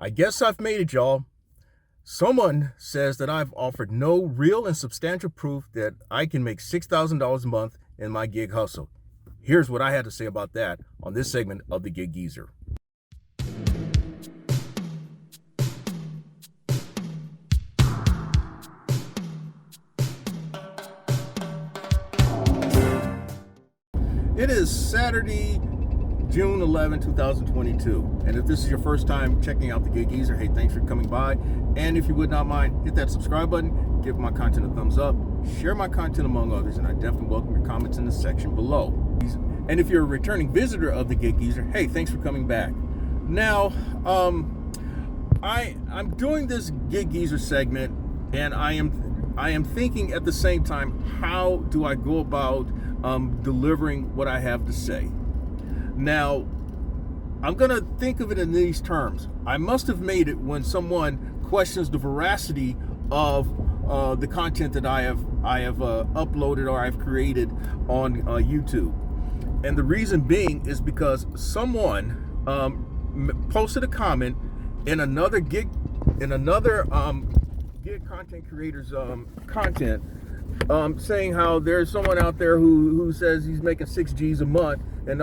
I guess I've made it, y'all. Someone says that I've offered no real and substantial proof that I can make $6,000 a month in my gig hustle. Here's what I had to say about that on this segment of the Gig Geezer. It is Saturday, June 11, 2022. And if this is your first time checking out the Gig Geezer, hey, thanks for coming by. And if you would not mind, hit that subscribe button, give my content a thumbs up, share my content among others, and I definitely welcome your comments in the section below. And if you're a returning visitor of the Gig Geezer, hey, thanks for coming back. Now, I'm doing this Gig Geezer segment, and I am thinking at the same time, how do I go about delivering what I have to say? Now, I'm going to think of it in these terms. I must have made it when someone questions the veracity of the content that I have uploaded or I've created on YouTube. And the reason being is because someone posted a comment in another gig content creator's content, saying how there's someone out there who says he's making 6 G's a month, and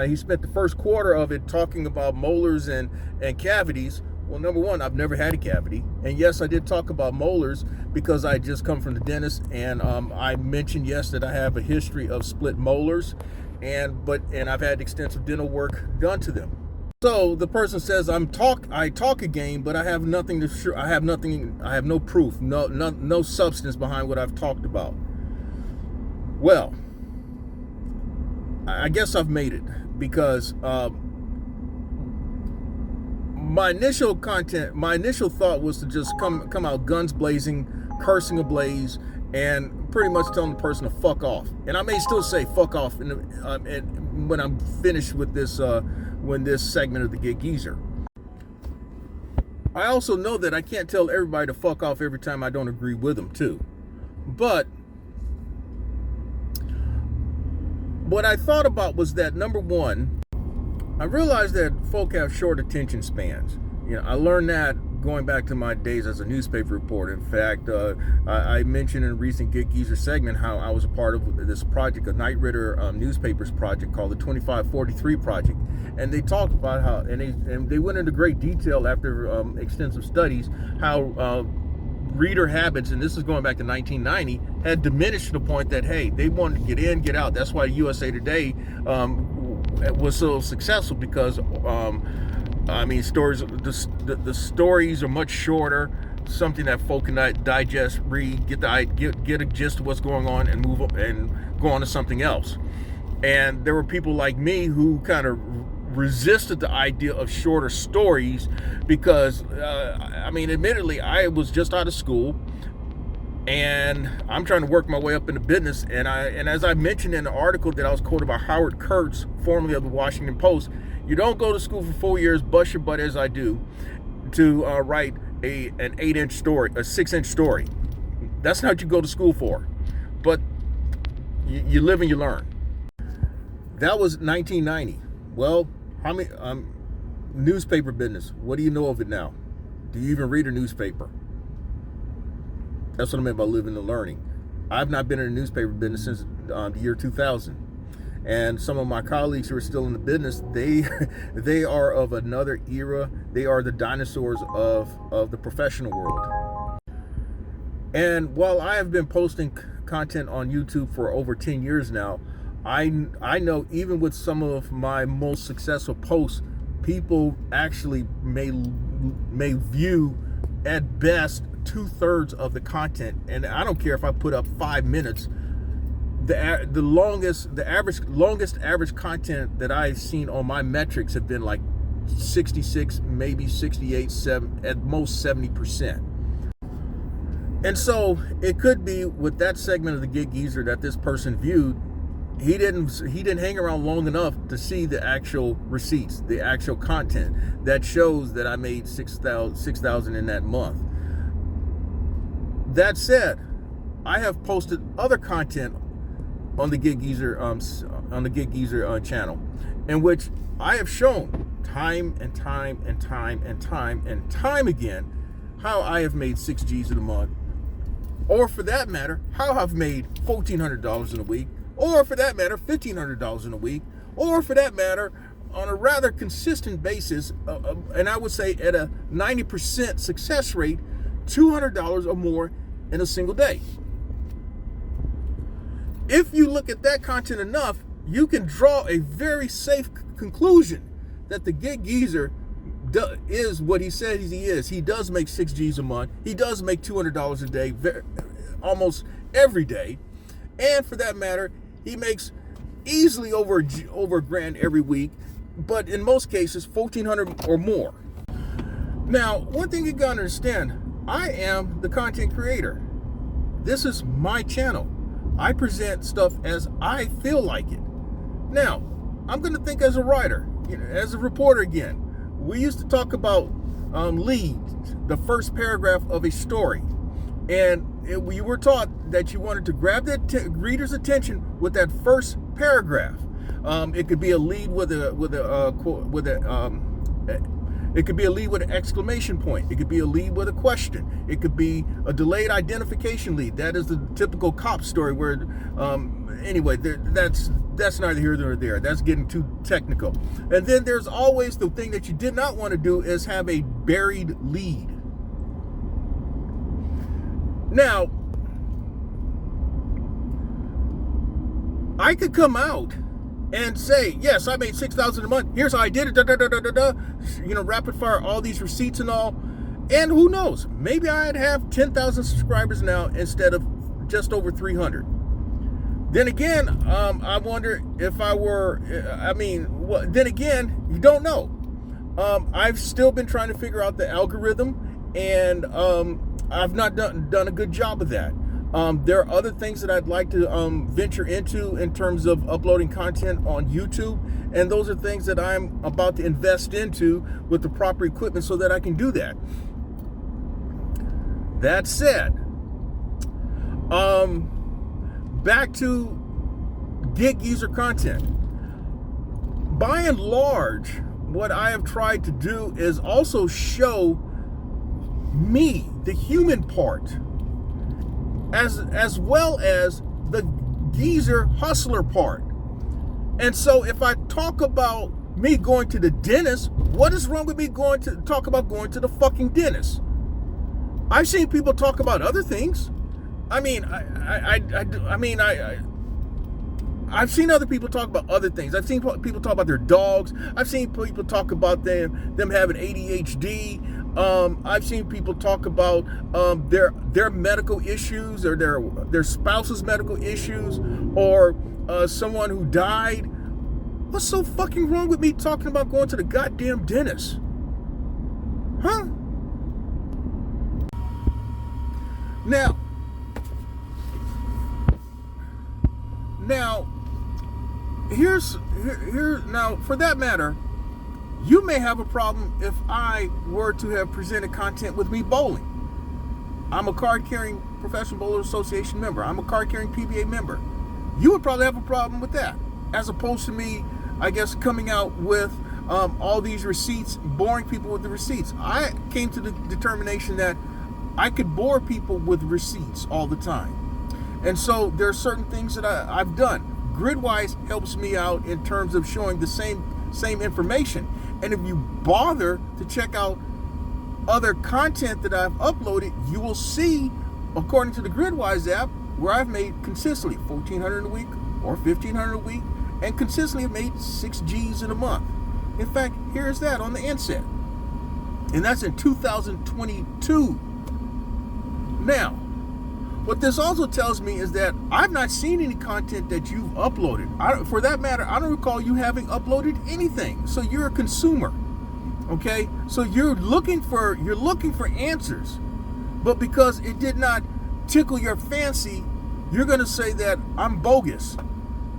he spent the first quarter of it talking about molars and cavities. Well, number one, I've never had a cavity, and yes, I did talk about molars because I just come from the dentist, and I mentioned, yes, that I have a history of split molars, and I've had extensive dental work done to them. So the person says I talk a game, but I have nothing to show. I have no proof, no substance behind what I've talked about. Well, I guess I've made it, because my initial thought was to just come out guns blazing, cursing ablaze, and pretty much telling the person to fuck off. And I may still say fuck off when I'm finished with this segment of the Gig Geezer. I also know that I can't tell everybody to fuck off every time I don't agree with them too. But what I thought about was that, number one, I realized that folk have short attention spans. You know, I learned that going back to my days as a newspaper reporter. In fact, I mentioned in a recent Gig Geezer segment how I was a part of this project, a Knight Ridder newspapers project called the 2543 Project. And they talked about how, and they went into great detail after extensive studies, how reader habits, and this is going back to 1990, had diminished to the point that, hey, they wanted to get in, get out. That's why USA Today was so successful, because stories, the stories are much shorter, something that folk can digest, read, get a gist of what's going on, and move and go on to something else. And there were people like me who kind of resisted the idea of shorter stories, because admittedly, I was just out of school, and I'm trying to work my way up into business. And as I mentioned in the article that I was quoted by Howard Kurtz, formerly of the Washington Post, you don't go to school for 4 years, bust your butt as I do, to write an 8-inch story, a 6-inch story. That's not what you go to school for. But you live and you learn. That was 1990. Well, how many newspaper business? What do you know of it now? Do you even read a newspaper? That's what I meant by living and learning. I've not been in a newspaper business since the year 2000. And some of my colleagues who are still in the business, they are of another era. They are the dinosaurs of the professional world. And while I have been posting content on YouTube for over 10 years now, I know even with some of my most successful posts, people actually may view at best 2/3 of the content. And I don't care if I put up 5 minutes. The longest average content that I've seen on my metrics have been like 66, maybe 68, 7, at most 70%. And so it could be with that segment of the Gig Geezer that this person viewed, he didn't hang around long enough to see the actual receipts, the actual content that shows that I made 6,000 in that month. That said, I have posted other content on the Gig Geezer channel, in which I have shown time and time and time and time and time again how I have made 6 G's in a month, or for that matter, how I've made $1,400 in a week, or for that matter, $1,500 in a week, or for that matter, on a rather consistent basis, and I would say at a 90% success rate, $200 or more in a single day. If you look at that content enough, you can draw a very safe conclusion that the gig geezer is what he says he is. He does make 6 G's a month. He does make $200 a day, almost every day. And for that matter, he makes easily over a grand every week, but in most cases, $1,400 or more. Now, one thing you gotta understand, I am the content creator. This is my channel. I present stuff as I feel like it. Now, I'm gonna think as a writer, as a reporter again. We used to talk about leads, the first paragraph of a story, and we were taught that you wanted to grab the reader's attention with that first paragraph. It could be a lead it could be a lead with an exclamation point. It could be a lead with a question. It could be a delayed identification lead. That is the typical cop story where, anyway, that's neither here nor there. That's getting too technical. And then there's always the thing that you did not want to do is have a buried lead. Now, I could come out and say, yes, I made $6,000 a month. Here's how I did it. Rapid fire all these receipts and all. And who knows? Maybe I'd have 10,000 subscribers now instead of just over 300. Then again, I wonder if I were. Then again, you don't know. I've still been trying to figure out the algorithm, and I've not done a good job of that. There are other things that I'd like to venture into in terms of uploading content on YouTube, and those are things that I'm about to invest into with the proper equipment so that I can do that. That said, back to gig user content. By and large, what I have tried to do is also show me, the human part, as well as the geezer hustler part. And so if I talk about me going to the dentist, what is wrong with me talk about going to the fucking dentist? I've seen people talk about other things. I've seen other people talk about other things. I've seen people talk about their dogs. I've seen people talk about them having ADHD. I've seen people talk about their medical issues, or their spouse's medical issues, or someone who died. What's so fucking wrong with me talking about going to the goddamn dentist? Huh? Now, now for that matter, you may have a problem if I were to have presented content with me bowling. I'm a card-carrying Professional Bowlers Association member. I'm a card-carrying PBA member. You would probably have a problem with that, as opposed to me, I guess, coming out with all these receipts, boring people with the receipts. I came to the determination that I could bore people with receipts all the time. And so there are certain things that I've done. Gridwise helps me out in terms of showing the same information. And if you bother to check out other content that I've uploaded, you will see, according to the Gridwise app, where I've made consistently $1,400 a week or $1,500 a week, and consistently have made 6 G's in a month. In fact, here's that on the inset. And that's in 2022. Now, what this also tells me is that I've not seen any content that you've uploaded. For that matter, I don't recall you having uploaded anything. So you're a consumer, okay? So you're looking for answers, but because it did not tickle your fancy, you're going to say that I'm bogus,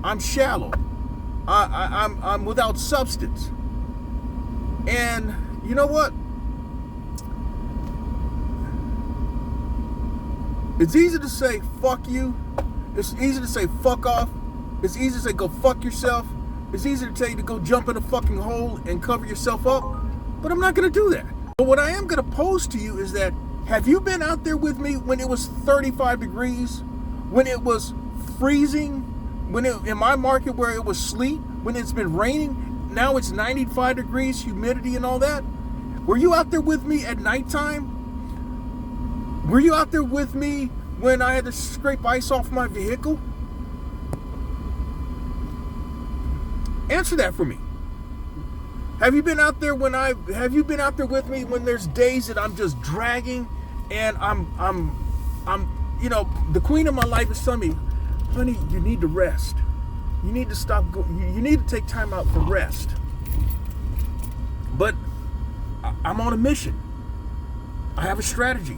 I'm shallow, I'm without substance. And you know what? It's easy to say fuck you. It's easy to say fuck off. It's easy to say go fuck yourself. It's easy to tell you to go jump in a fucking hole and cover yourself up, but I'm not going to do that. But what I am going to pose to you is that, have you been out there with me when it was 35 degrees, when it was freezing, in my market where it was sleet, when it's been raining, now it's 95 degrees, humidity and all that? Were you out there with me at nighttime? Were you out there with me when I had to scrape ice off my vehicle? Answer that for me. Have you been out there with me when there's days that I'm just dragging and I'm the queen of my life is telling me, honey, you need to rest. You need to stop you need to take time out for rest. But I'm on a mission. I have a strategy.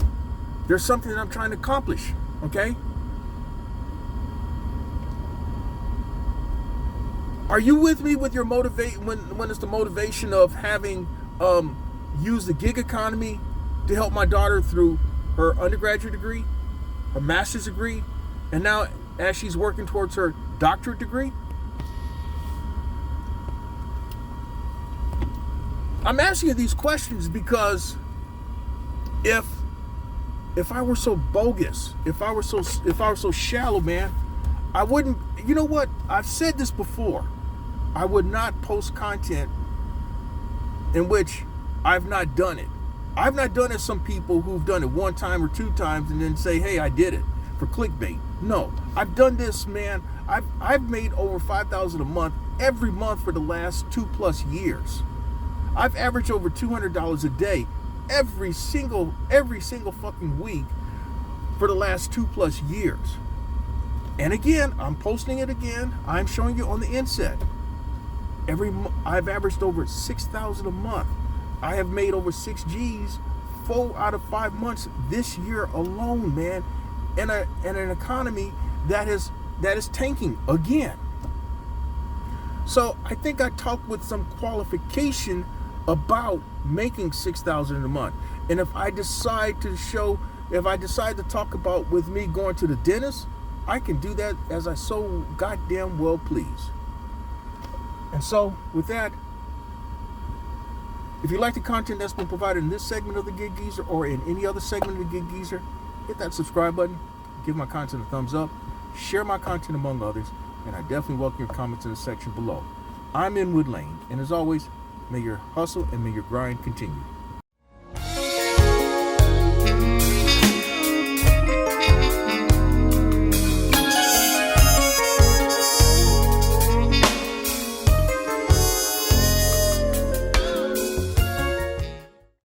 There's something that I'm trying to accomplish, okay? Are you with me with your motivate when it's the motivation of having used the gig economy to help my daughter through her undergraduate degree, her master's degree, and now as she's working towards her doctorate degree? I'm asking you these questions because if I were so bogus, if I were so shallow, man, I wouldn't. You know what? I've said this before. I would not post content in which I've not done it. I've not done it some people who've done it one time or two times and then say, hey, I did it for clickbait. No, I've done this, man. I've made over $5,000 a month every month for the last 2+ years. I've averaged over $200 a day every single fucking week for the last 2+ years. And again, I'm posting it again. I'm showing you on the inset. I've averaged over $6,000 a month. I have made over 6 G's 4 out of 5 months this year alone, man. And an economy that is tanking again. So I think I talked with some qualification about making $6,000 a month. And if I decide to talk about with me going to the dentist, I can do that as I so goddamn well please. And so with that, if you like the content that's been provided in this segment of the Gig Geezer or in any other segment of the Gig Geezer, hit that subscribe button, give my content a thumbs up, share my content among others, and I definitely welcome your comments in the section below. I'm Inwood Lane, and as always, may your hustle and may your grind continue.